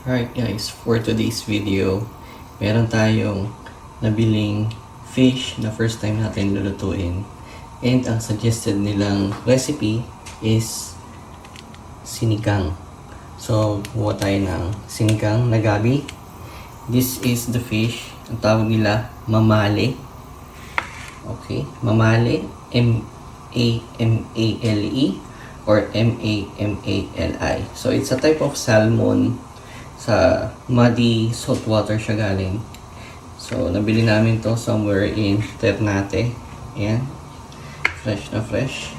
Alright guys, for today's video, meron tayong nabiling fish na first time natin lulutuin. And ang suggested nilang recipe is sinigang. So, buwa tayo ng sinigang na gabi. This is the fish. Ang tawag nila, mamali. Okay, mamali. M-A-M-A-L-E or M-A-M-A-L-I. So, it's a type of salmon. Sa muddy saltwater siya galing. So, nabili namin to somewhere in Ternate. Ayan. Fresh na fresh.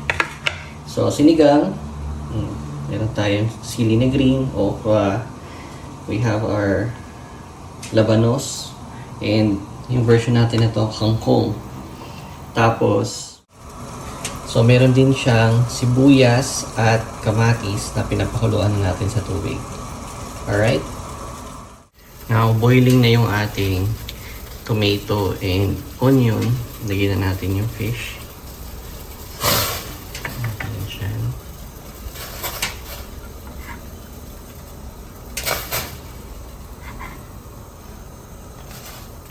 So, sinigang. Meron tayong sili na green, okra. We have our labanos. And yung version natin ito, kangkong. Tapos, so meron din siyang sibuyas at kamatis na pinapakuluan natin sa tubig. Alright? Now, boiling na yung ating tomato and onion. Lagyan na natin yung fish. Ayan.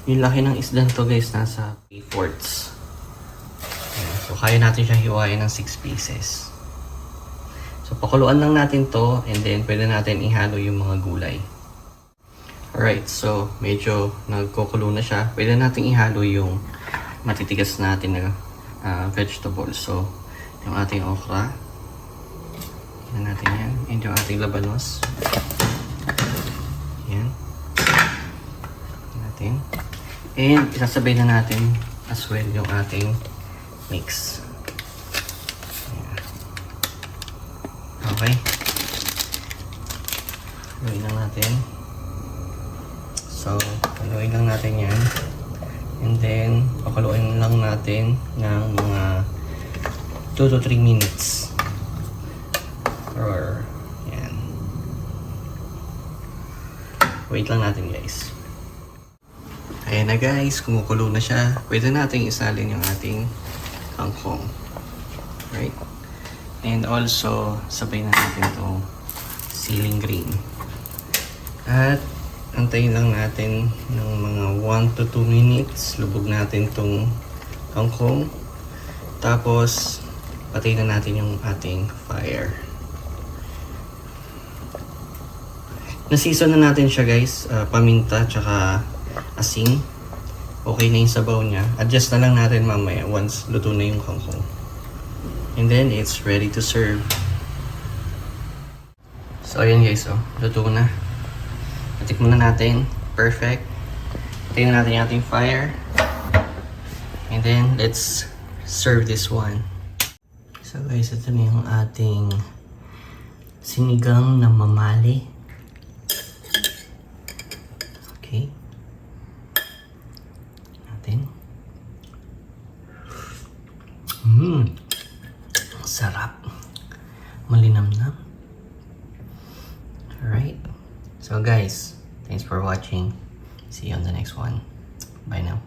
Yung laki ng isda to guys, nasa 3/4. So, kaya natin siya hiwain ng 6 pieces. So, pakuluan lang natin to and then pwede natin ihalo yung mga gulay. Alright, so medyo nagkukulo na siya. Pwede natin ihalo yung matitigas natin na vegetables. So, yung ating okra. Yan natin yan. And yung ating labanos. Yan. Natin. And isasabay na natin as well yung ating mix. Okay. Haluin lang natin. So, haluin lang natin yan. And then, pakaluin lang natin ng mga 2 to 3 minutes. Or, yan. Wait lang natin guys. Ayan na guys, kumukulo na siya. Pwede natin isalin yung ating kangkong. Right? And also, sabay na natin itong siling green. At, antayin lang natin ng mga 1 to 2 minutes. Lubog natin itong kangkong. Tapos, patayin na natin yung ating fire. Naseason na natin siya guys. Paminta, tsaka asin. Okay na yung sabaw niya. Adjust na lang natin mamaya once luto na yung kangkong. And then, it's ready to serve. So, ayan guys, oh. Luto na. Natikman na natin. Perfect. Tingnan natin yung ating fire. And then, let's serve this one. So guys, ito na yung ating sinigang na mamali. Okay. Natin. Sarap. Malinamnam. Alright. So guys, thanks for watching. See you on the next one. Bye now.